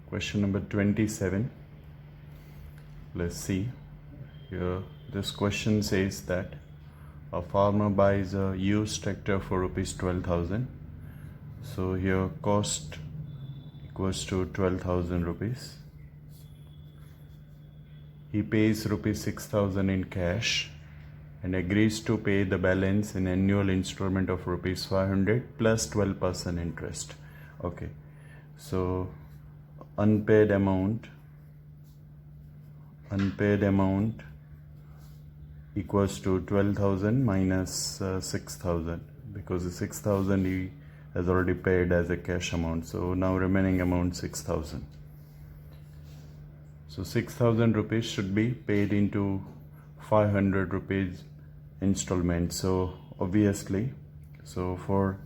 Question number 27. Let's see. Here, this question says that a farmer buys a used tractor for rupees 12,000. So here cost equals to 12,000 rupees. He pays rupees 6,000 in cash and agrees to pay the balance in annual installment of rupees 500 plus 12% interest. Okay, so unpaid amount equals to 12,000 minus 6,000, because the 6,000 he has already paid as a cash amount. So now remaining amount 6,000. So 6,000 rupees should be paid into 500 rupees installment. So obviously, so for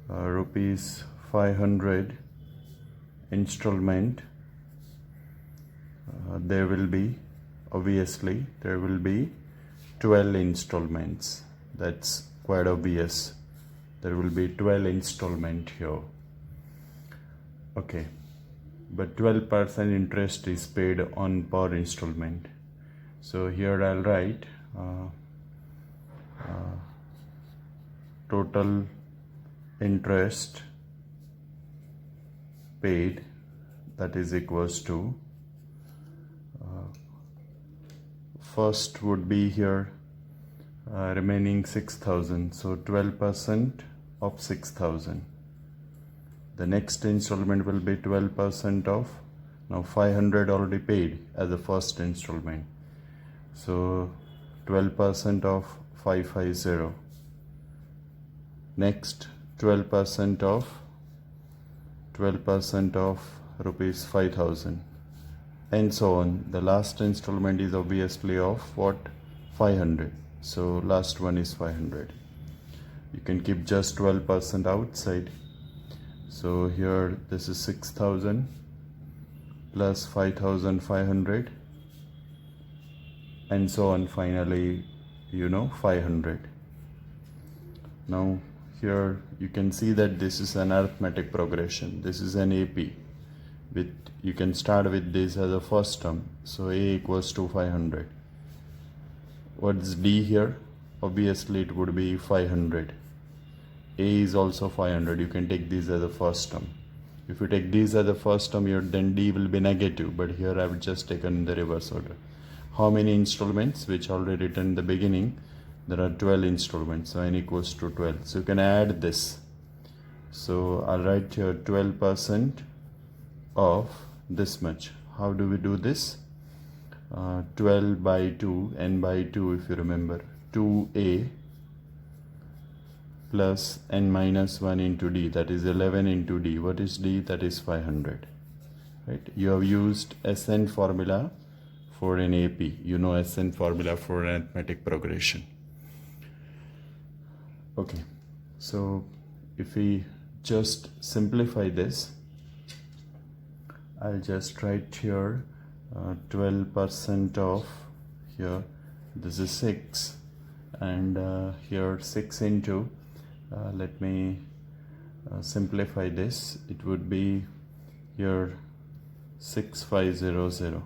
rupees 500 installment, there will be 12 installments. That's quite obvious. There will be 12 installment here. Okay, but 12% interest is paid on per installment. So here I'll write total interest paid, that is equals to first would be here remaining 6,000, so 12% of 6,000. The next installment will be 12% of, now 500 already paid as the first installment, so 12% of 550. Next 12% of rupees 5,000, and so on. The last installment is obviously of what? 500. So last one is 500. You can keep just 12% outside. So here this is 6,000 plus 5,500, and so on. Finally, 500. Now here you can see that this is an arithmetic progression. This is an AP. You can start with this as a first term. So A equals to 500. What's D here? Obviously it would be 500. A is also 500. You can take this as a first term. If you take this as a first term here, then D will be negative. But here I have just taken in the reverse order. How many installments? Which already written in the beginning. There are 12 installments. So N equals to 12. So you can add this. So I'll write here 12% of this much. How do we do this? 12 by 2, n by 2, if you remember, 2a plus n minus 1 into d, that is 11 into d. What is d? That is 500. Right? You have used SN formula for an AP. You know SN formula for arithmetic progression. Okay, so if we just simplify this, I'll just write here 12% of, here this is 6, and here 6 into, let me simplify this, it would be here 6500.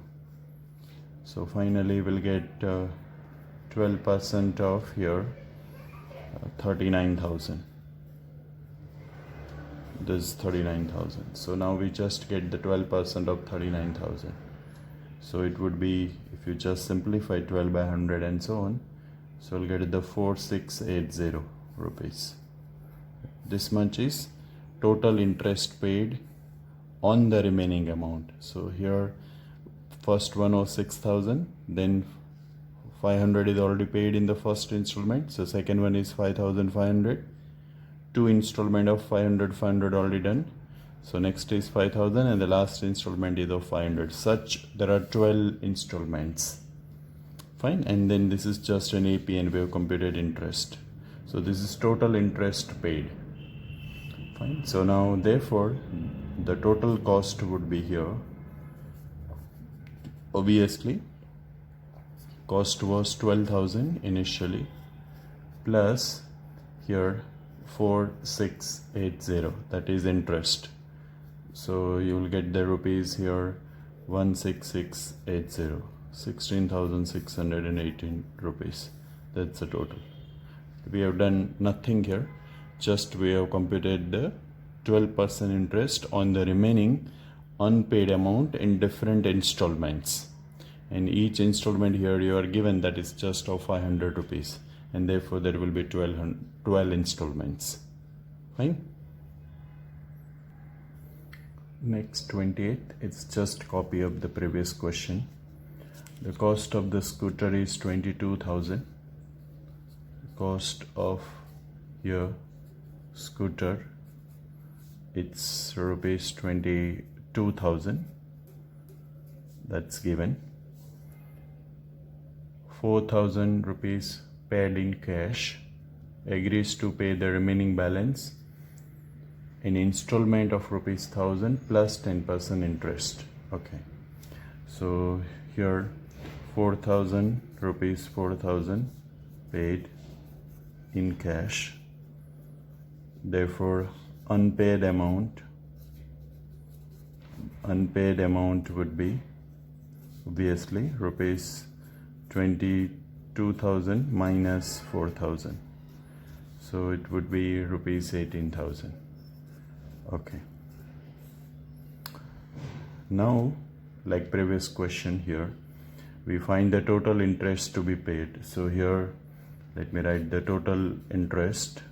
So finally we'll get 12% of here 39,000. This is 39,000. So now we just get the 12% of 39,000. So it would be, if you just simplify 12 by 100 and so on, so we'll get the 4680 rupees. This much is total interest paid on the remaining amount. So here first one was 6,000, then 500 is already paid in the first installment. So second one is 5,500. 2 installment of 500 already done. So next is 5,000, and the last installment is of 500. Such there are 12 installments. Fine, and then this is just an AP, and we have computed interest. So this is total interest paid. Fine. So now therefore the total cost would be here. Obviously cost was 12,000 initially, plus here 4680, that is interest. So you will get the rupees here 16680, 16,618 rupees. That's the total. We have done nothing here, just we have computed the 12% interest on the remaining unpaid amount in different installments. And each installment here you are given that is just of 500 rupees, and therefore there will be 12 installments. Fine. Next 28th, it's just copy of the previous question. The cost of the scooter is 22,000. Cost of your scooter, it's rupees 22,000. That's given. 4,000 rupees paid in cash. Agrees to pay the remaining balance in installment of rupees 1,000 plus 10% interest. Okay, so here 4,000 rupees, 4,000 paid in cash. Therefore unpaid amount would be obviously rupees 22,000 minus 4,000, so it would be rupees 18,000. Okay, now like previous question here, we find the total interest to be paid. So here let me write the total interest.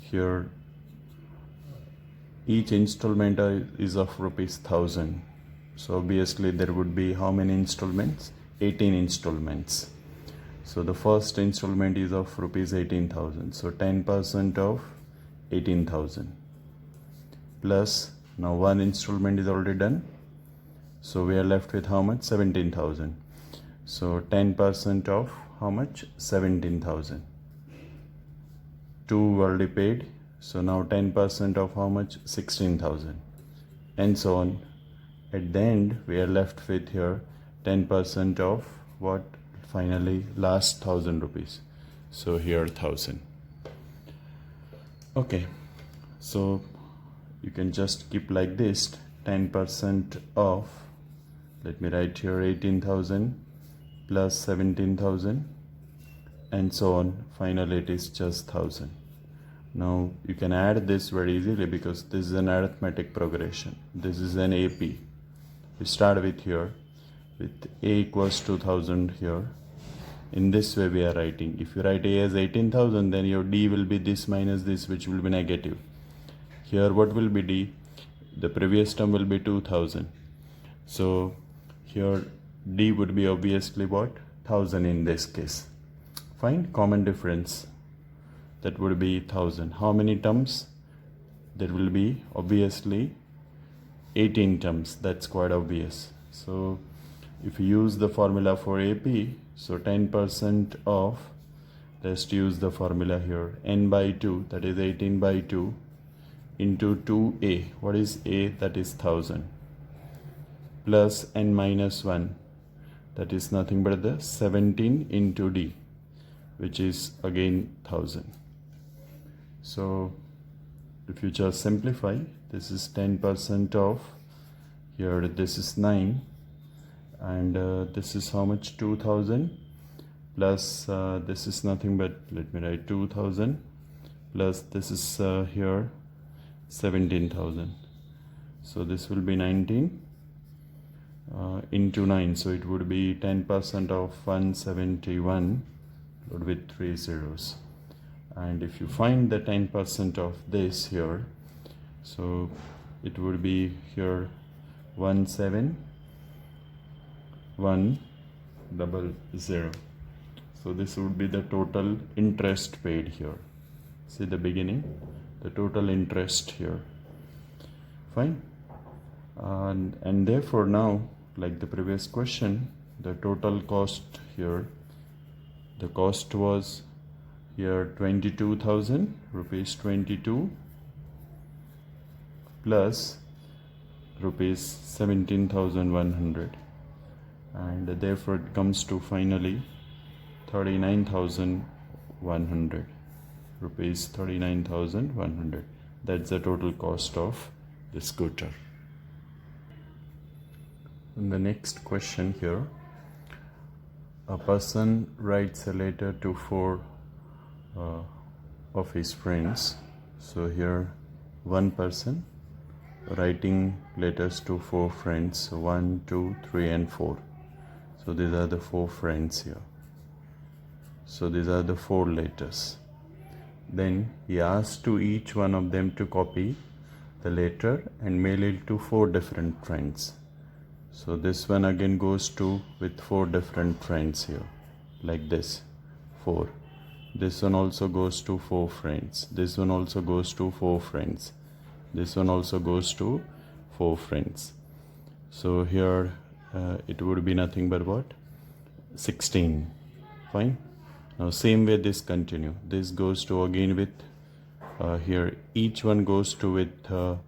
Here each installment is of rupees 1,000. So obviously there would be how many installments? 18 installments. So the first installment is of rupees 18,000. So 10% of 18,000 plus, now one installment is already done. So we are left with how much? 17,000. So 10% of how much? 17,000. 2 already paid. So now 10% of how much? 16,000. And so on. At the end, we are left with here 10% of what? Finally, last 1,000 rupees. So here 1,000. Okay. So you can just keep like this. 10% of, let me write here 18,000 plus 17,000 and so on. Finally it is just 1,000. Now you can add this very easily because this is an arithmetic progression. This is an AP. We start with here with A equals 2,000 here. In this way we are writing. If you write A as 18,000, then your D will be this minus this, which will be negative. Here what will be D? The previous term will be 2,000. So here D would be obviously what? 1,000 in this case. Find common difference. That would be 1,000. How many terms? There will be obviously 18 terms. That's quite obvious. So if you use the formula for AP, so 10% of, let's use the formula here, n by 2, that is 18 by 2 into 2a. What is a? That is 1,000 plus n minus 1, that is nothing but the 17 into d, which is again 1,000. So if you just simplify, this is 10% of, here this is 9, and this is how much? 2,000 plus this is nothing but, let me write 2,000 plus this is here 17,000. So this will be 19 into 9, so it would be 10% of 171 with 3 zeros. And if you find the 10% of this here, so it would be here 17100. So this would be the total interest paid here. See the beginning, the total interest here. Fine. And therefore now, like the previous question, the total cost here, the cost was here 22,000 rupees, 22 plus rupees 17,100, and therefore it comes to finally 39,100. rupees 39,100. That's the total cost of the scooter. And the next question here, a person writes a letter to 4 of his friends. So here one person writing letters to 4 friends, 1, 2, 3 and 4. So these are the 4 friends here. So these are the 4 letters. Then he asks to each one of them to copy the letter and mail it to 4 different friends. So this one again goes to with 4 different friends here, like this, 4. This one also goes to 4 friends. This one also goes to 4 friends. This one also goes to 4 friends. So here it would be nothing but what? 16. Fine. Now same way this continue. This goes to again with here each one goes to with 4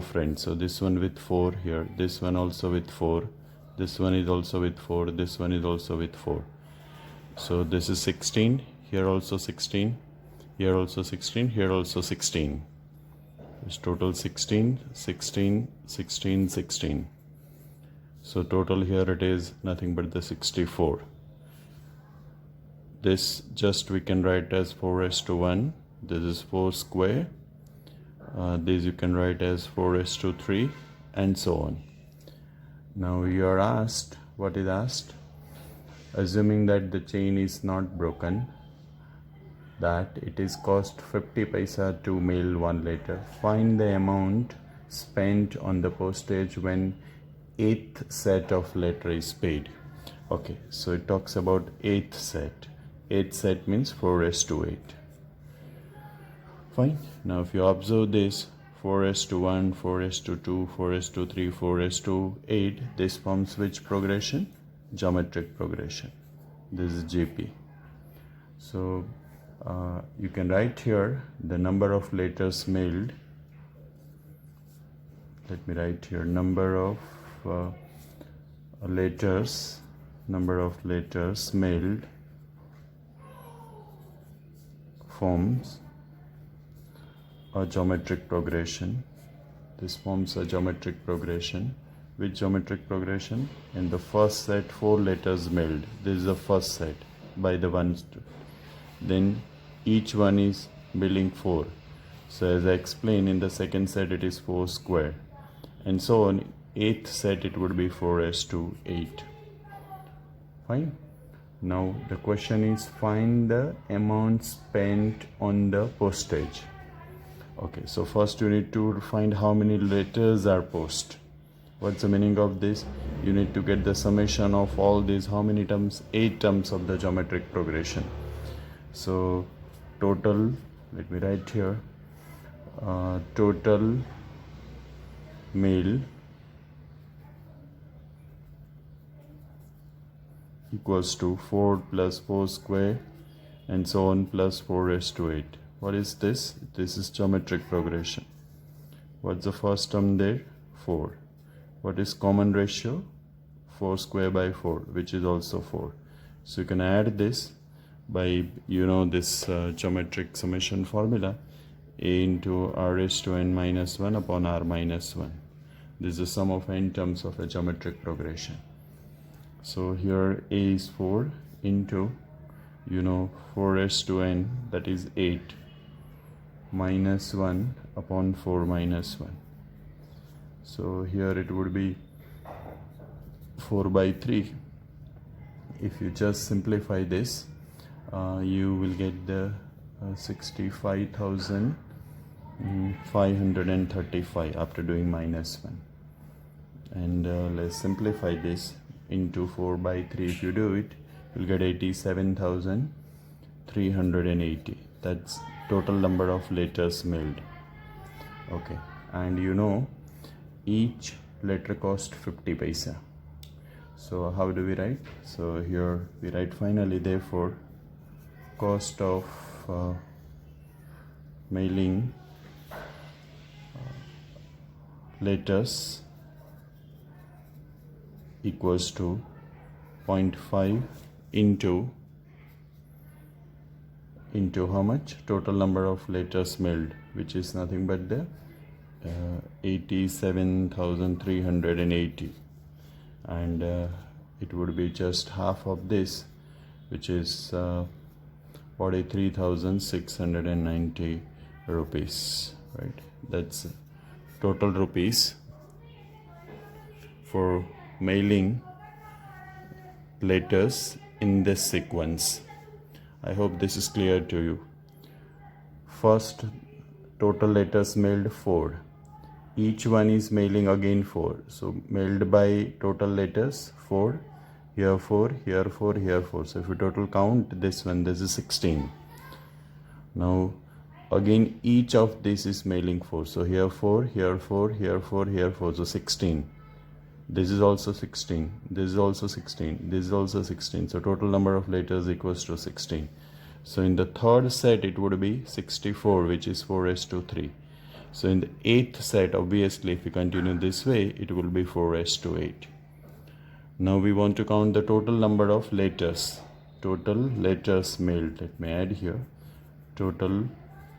friends. So this one with 4 here, this one also with 4, this one is also with 4, this one is also with 4. So this is 16, here also 16, here also 16, here also 16. It's total 16, 16, 16, 16. So total here it is nothing but the 64. This just we can write as 4:1. This is 4 square. This you can write as 4:3 and so on. Now you are asked, what is asked? Assuming that the chain is not broken, that it is cost 50 paisa to mail 1 letter. Find the amount spent on the postage when 8th set of letter is paid. Okay, so it talks about 8th set. 8th set means 4:8. Fine. Now if you observe this, 4:1, 4:2, 4:3, 4:8, this forms which progression? Geometric progression. This is GP. So you can write here the number of letters mailed. Let me write here number of letters mailed forms a geometric progression. This forms a geometric progression. Which geometric progression? In the first set, 4 letters mailed. This is the first set by the ones. Then each one is billing 4. So as I explained, in the second set it is 4 square, and so on. 8th set it would be 4:8. Fine. Now the question is find the amount spent on the postage. Okay, so first you need to find how many letters are posted. What's the meaning of this? You need to get the summation of all these. How many terms? 8 terms of the geometric progression. So total, let me write here, total mail equals to 4 plus 4 square and so on plus 4:8. What is this? This is geometric progression. What's the first term there? 4. What is common ratio? 4 square by 4, which is also 4. So you can add this by this geometric summation formula, a into r⁻n minus 1 upon r minus 1. This is the sum of n terms of a geometric progression. So here a is 4 into 4:n, that is 8, minus 1 upon 4 minus 1. So here it would be 4/3. If you just simplify this, you will get the 65,535 after doing minus 1. And let's simplify this into 4/3. If you do it, you'll get 87,380. That's total number of letters mailed. Okay, and each letter cost 50 paisa. So how do we write? So here we write finally, therefore cost of mailing letters equals to 0.5 into into how much? Total number of letters mailed, which is nothing but the 87,380, and it would be just half of this, which is 43,690 rupees, right? That's total rupees for mailing letters in this sequence. I hope this is clear to you. First, total letters mailed 4. Each one is mailing again 4. So mailed by total letters 4, here 4, here 4, here 4. So if you total count this one, this is 16. Now again each of this is mailing 4. So here 4, here 4, here 4, here 4. So 16. This is also 16. This is also 16. This is also 16. So total number of letters equals to 16. So in the third set it would be 64, which is 4:3. So in the eighth set, obviously if we continue this way, it will be 4:8. Now we want to count the total number of letters. Total letters mailed. Let me add here. Total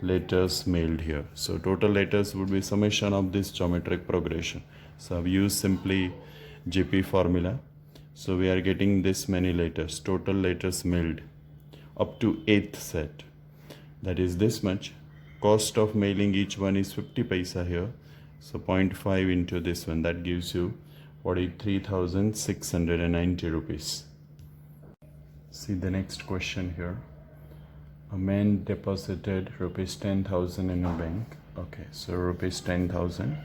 letters mailed here. So total letters would be summation of this geometric progression. So I've used simply GP formula. So we are getting this many letters. Total letters mailed up to 8th set. That is this much. Cost of mailing each one is 50 paisa here. So 0.5 into this one. That gives you 43,690 rupees. See the next question here. A man deposited rupees 10,000 in a bank. Okay, so rupees 10,000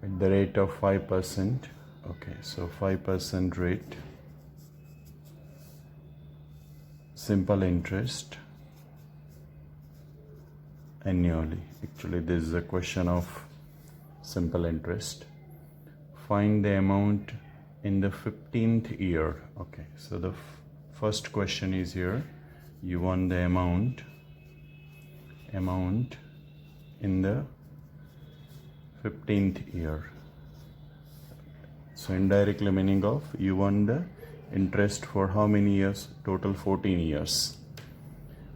at the rate of 5%. Okay, so 5% rate. Simple interest annually. Actually, this is a question of simple interest. Find the amount in the 15th year. Okay, so the first question is here. You want the amount in the 15th year. So indirectly meaning of you want the interest for how many years? Total 14 years.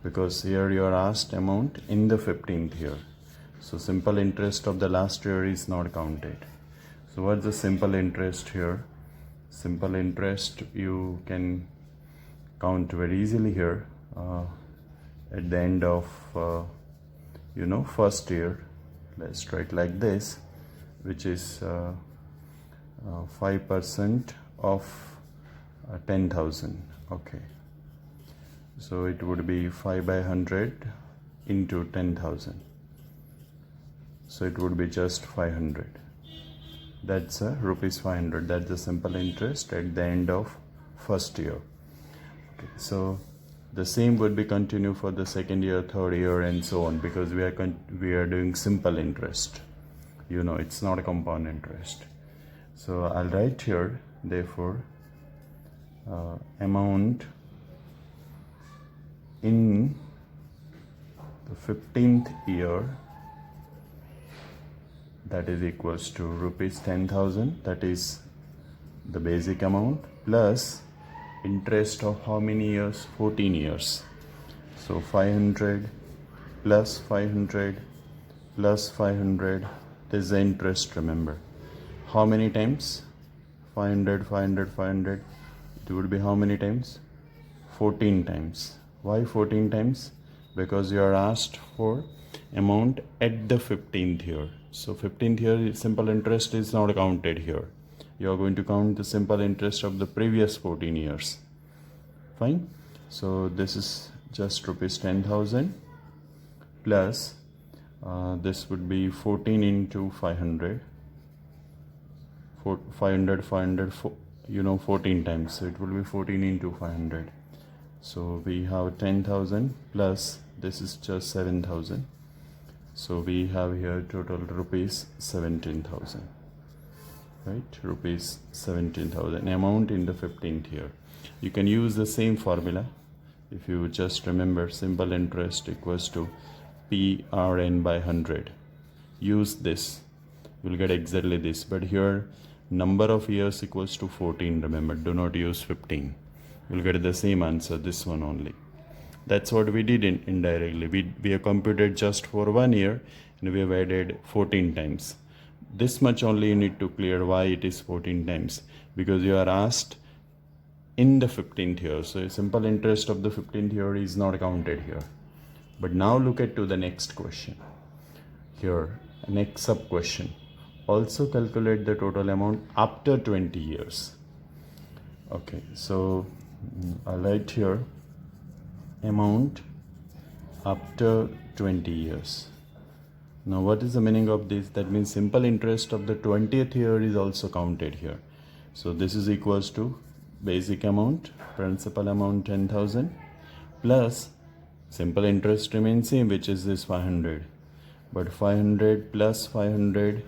Because here you are asked amount in the 15th year. So simple interest of the last year is not counted. So what's the simple interest here? Simple interest you can count very easily here at the end of first year. Let's try it like this, which is 5% of 10,000. Okay, so it would be 5/100 into 10,000. So it would be just 500. That's rupees 500. That's the simple interest at the end of first year. Okay, so the same would be continue for the second year, third year, and so on, because we are doing simple interest. It's not a compound interest. So I'll write here, therefore, amount in the 15th year, that is equals to rupees 10,000. That is the basic amount, plus interest of how many years? 14 years. So 500 plus 500 plus 500. This is the interest, remember. How many times? 500, 500, 500. It would be how many times? 14 times. Why 14 times? Because you are asked for amount at the 15th year. So 15th year simple interest is not counted here. You are going to count the simple interest of the previous 14 years. Fine. So this is just rupees 10,000 plus this would be 14 into 500. 500, 14 times. So it will be 14 into 500. So we have 10,000 plus this is just 7,000. So we have here total rupees 17,000. Right? Rupees 17,000. Amount in the 15th year. You can use the same formula. If you just remember, simple interest equals to PRN by 100. Use this. You will get exactly this. But here number of years equals to 14. Remember, do not use 15. you'll get the same answer, this one only. That's what we did indirectly. We have computed just for 1 year and we have added 14 times. This much only you need to clear why it is 14 times, because you are asked in the 15th year. So simple interest of the 15th year is not counted here. But now look at to the next question. Here, next sub question. Also calculate the total amount after 20 years. Okay, so I'll write here amount after 20 years. Now what is the meaning of this? That means simple interest of the 20th year is also counted here. So this is equals to basic amount, principal amount 10,000 plus simple interest remains same, which is this 500. But 500 plus 500,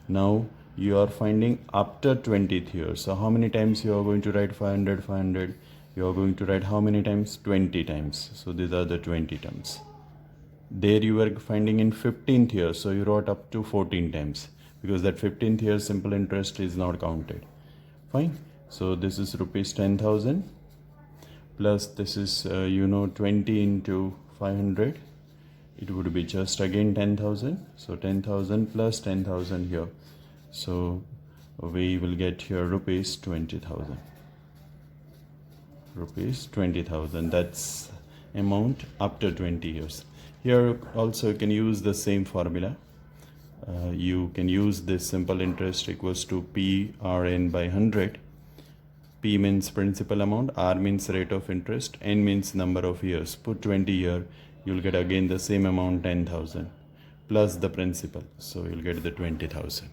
now you are finding after 20th year. So how many times you are going to write 500, 500? You are going to write how many times? 20 times. So these are the 20 terms. There you were finding in 15th year, so you wrote up to 14 times, because that 15th year simple interest is not counted. Fine. So this is rupees 10,000 plus this is 20 into 500. It would be just again 10,000. So 10,000 plus 10,000 here. So we will get here rupees 20,000. Rupees 20,000. That's amount after 20 years. Here also you can use the same formula. You can use this simple interest equals to PRN by 100. P means principal amount, R means rate of interest, N means number of years. Put 20 here, you'll get again the same amount 10,000 plus the principal. So you'll get the 20,000.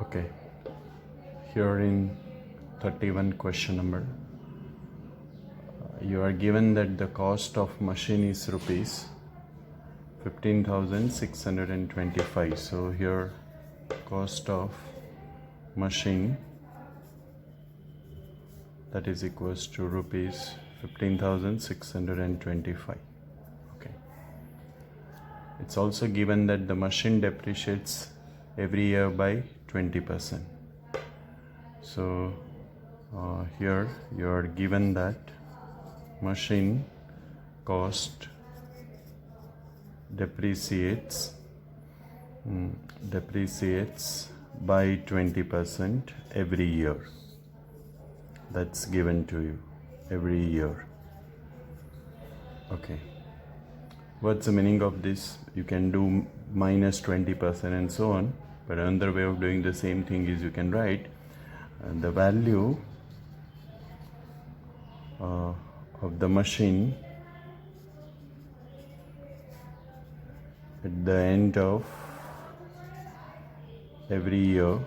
Okay. Here in 31 question number, you are given that the cost of machine is rupees 15,625. So here cost of machine, that is equals to rupees 15,625. Okay. It's also given that the machine depreciates every year by 20%. So here you are given that machine cost depreciates by 20% every year. That's given to you every year. Okay. What's the meaning of this? You can do minus 20% and so on. But another way of doing the same thing is you can write the value of the machine at the end of every year,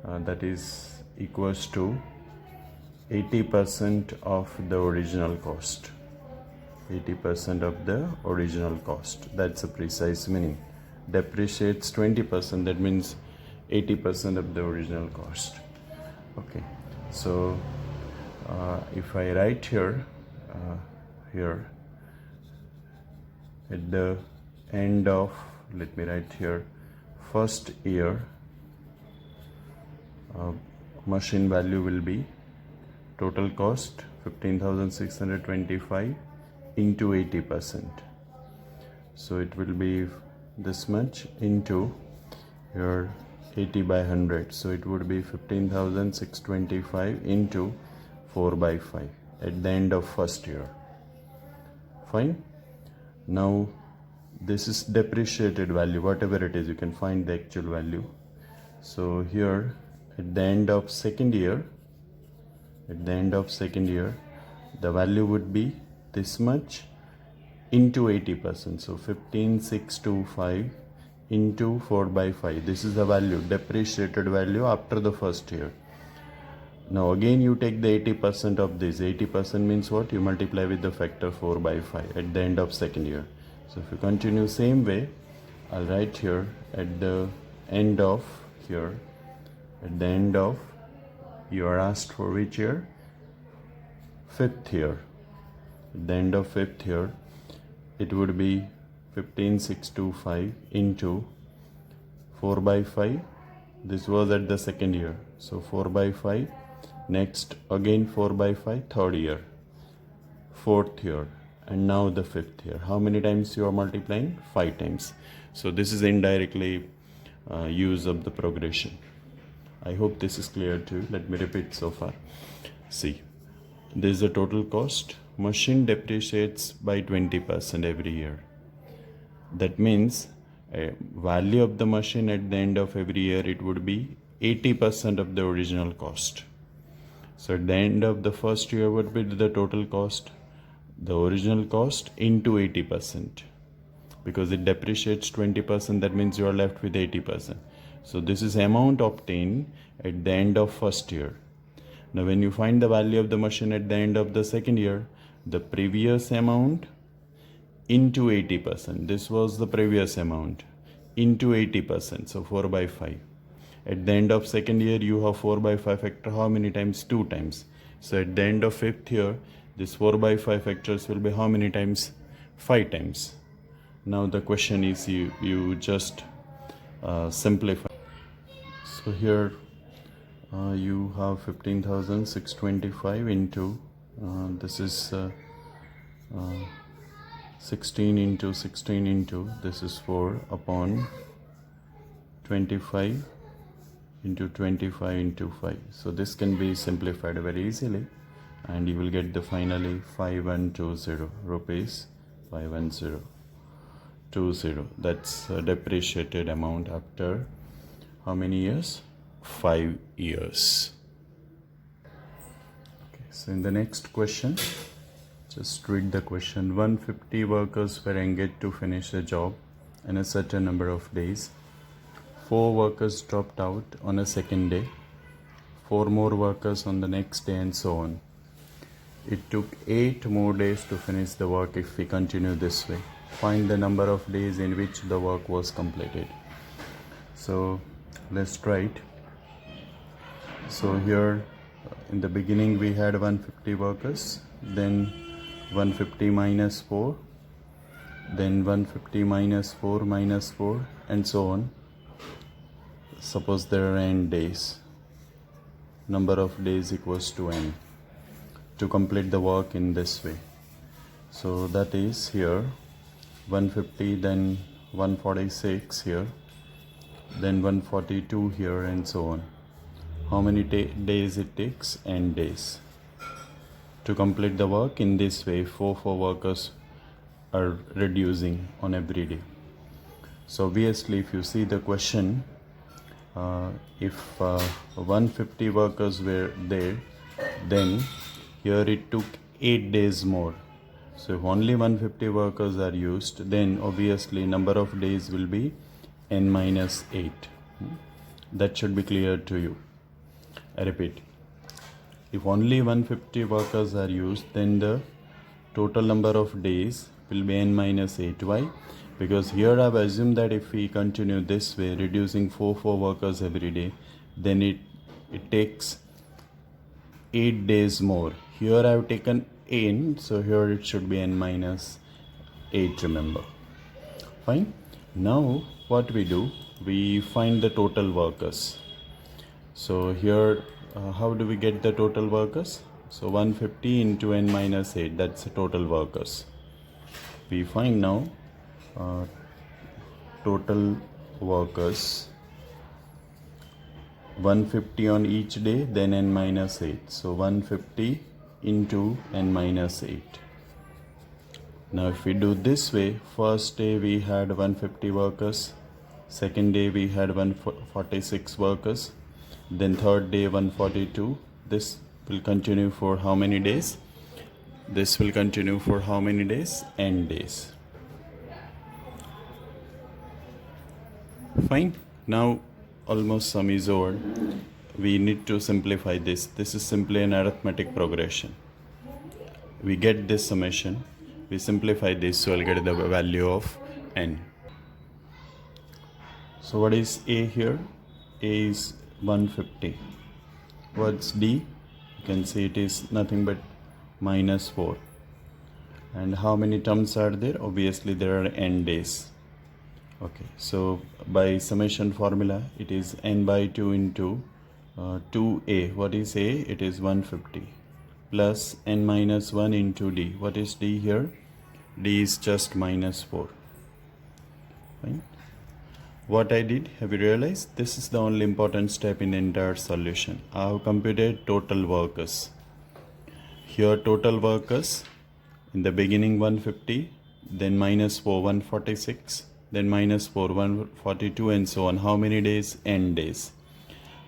that is equals to 80% of the original cost. 80% of the original cost. That's a precise meaning. Depreciates 20%, that means 80% of the original cost. Okay, so if I write here at the end of, let me write here, first year, machine value will be total cost 15,625 into 80%. So it will be this much into your 80 by 100. So it would be 15,625 into 4 by 5 at the end of first year. Fine. Now this is depreciated value, whatever it is, you can find the actual value. So here at the end of second year, the value would be this much into 80%. So 15,625 into 4 by 5. This is the value, depreciated value after the first year. Now again you take the 80% of this. 80% means what? You multiply with the factor 4 by 5 at the end of second year. So if you continue same way, I'll write here at the end of here, you are asked for which year? Fifth year. At the end of fifth year, it would be 15,625 into 4 by 5, this was at the second year, so 4 by 5, next again 4 by 5, third year, fourth year, and now the fifth year. How many times you are multiplying? 5 times. So this is indirectly use of the progression. I hope this is clear to you. Let me repeat so far. See, this is the total cost. Machine depreciates by 20% every year. That means value of the machine at the end of every year, it would be 80% of the original cost. So at the end of the first year, what would be the total cost? The original cost into 80%. Because it depreciates 20%, that means you are left with 80%. So this is amount obtained at the end of first year. Now when you find the value of the machine at the end of the second year, the previous amount into 80%. This was the previous amount into 80%. So 4 by 5. At the end of second year, you have 4 by 5 factor how many times? 2 times. So at the end of fifth year, this 4 by 5 factors will be how many times? 5 times. Now the question is you just simplify. So here you have 15,625 into this is 16 into 16 into this is 4 upon 25 into 25 into 5. So this can be simplified very easily, and you will get the finally 5120 rupees. 5120. That's a depreciated amount after how many years? 5 years. Okay, so in the next question, just read the question. 150 workers were engaged to finish the job in a certain number of days. 4 workers dropped out on a second day, 4 more workers on the next day, and so on. It took 8 more days to finish the work if we continue this way. Find the number of days in which the work was completed. So let's try it. So here in the beginning we had 150 workers, then 150 minus 4, then 150 minus 4 minus 4, and so on. Suppose there are n days. Number of days equals to n to complete the work in this way. So that is here 150, then 146 here, then 142 here, and so on. How many days it takes? N days. To complete the work in this way, 4 workers are reducing on every day. So obviously if you see the question, if 150 workers were there, then here it took 8 days more. So if only 150 workers are used, then obviously number of days will be n minus 8. That should be clear to you. I repeat, if only 150 workers are used, then the total number of days will be n minus 8. Why? Because here I have assumed that if we continue this way, reducing 4 workers every day, then it takes 8 days more. Here I have taken n, so here it should be n minus 8, remember. Fine. Now what we do, we find the total workers. So here how do we get the total workers? So 150 into n minus 8, that's the total workers. We find now total workers 150 on each day, then n minus 8. So 150 into n minus 8. Now if we do this way, first day we had 150 workers, second day we had 146 workers, then third day 142. This will continue for how many days? This will continue for how many days? N days. Fine. Now almost sum is over. We need to simplify this. This is simply an arithmetic progression. We get this summation. We simplify this, so I'll get the value of n. So what is A here? A is 150. What's D? You can see it is nothing but minus 4. And how many terms are there? Obviously there are n days. Okay, so by summation formula, it is n by 2 into 2a. What is a? It is 150 plus n minus 1 into d. What is d here? D is just minus 4. Fine. What I did, have you realized? This is the only important step in the entire solution. I have computed total workers. Here total workers, in the beginning 150, then minus 4 146, then minus 4 142, and so on. How many days? N days.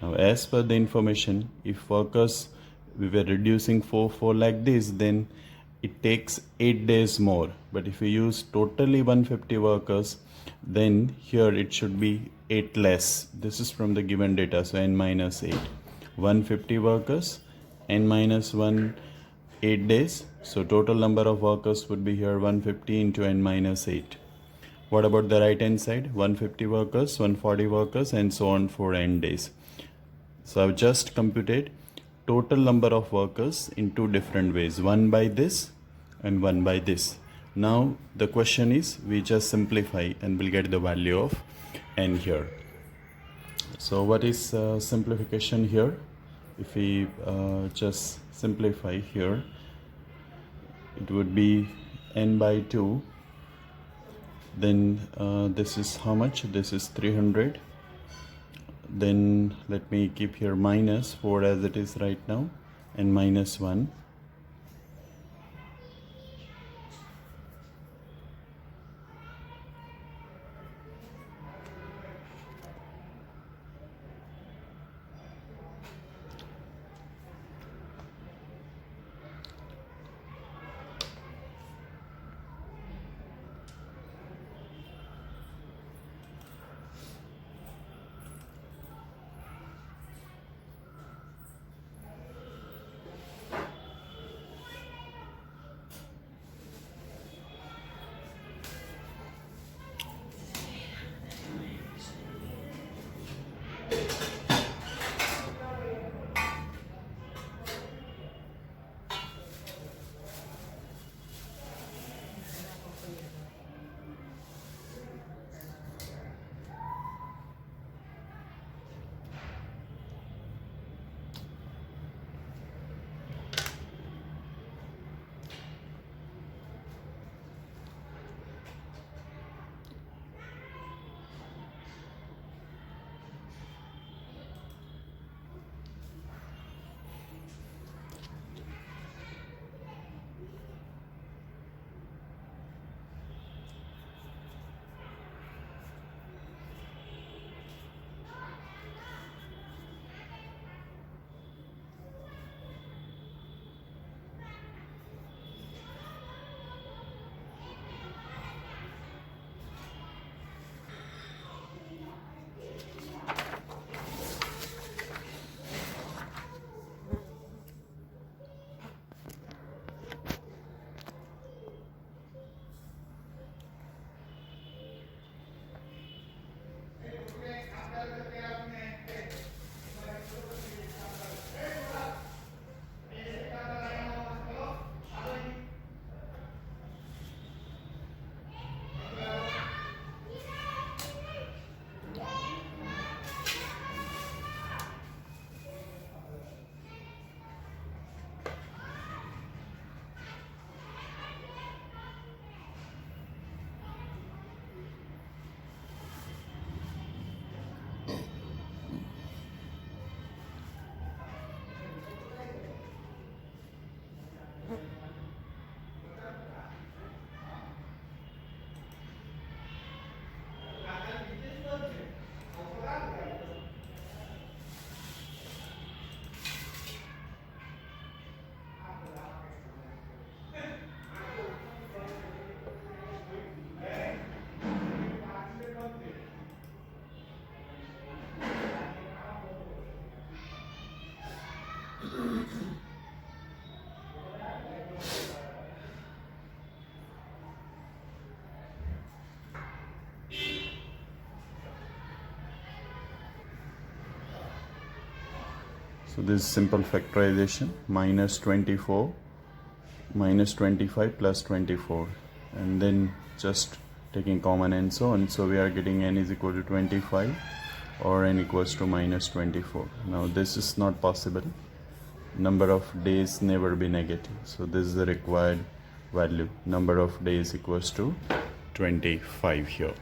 Now as per the information, if workers, we were reducing 4 like this, then it takes 8 days more. But if we use totally 150 workers, then here it should be 8 less. This is from the given data, so n minus 8. 150 workers, n minus 1, 8 days. So total number of workers would be here 150 into n minus 8. What about the right hand side? 150 workers, 140 workers, and so on for n days. So I've just computed total number of workers in two different ways, one by this and one by this. Now the question is, we just simplify and we'll get the value of n here. So what is simplification here? If we just simplify here, it would be n by 2. Then this is how much? This is 300. Then let me keep here minus 4 as it is right now, and minus 1. So this is simple factorization, minus 24 minus 25 plus 24, and then just taking common and so on. So we are getting n is equal to 25 or n equals to minus 24. Now this is not possible. Number of days never be negative. So this is the required value. Number of days equals to 25 here.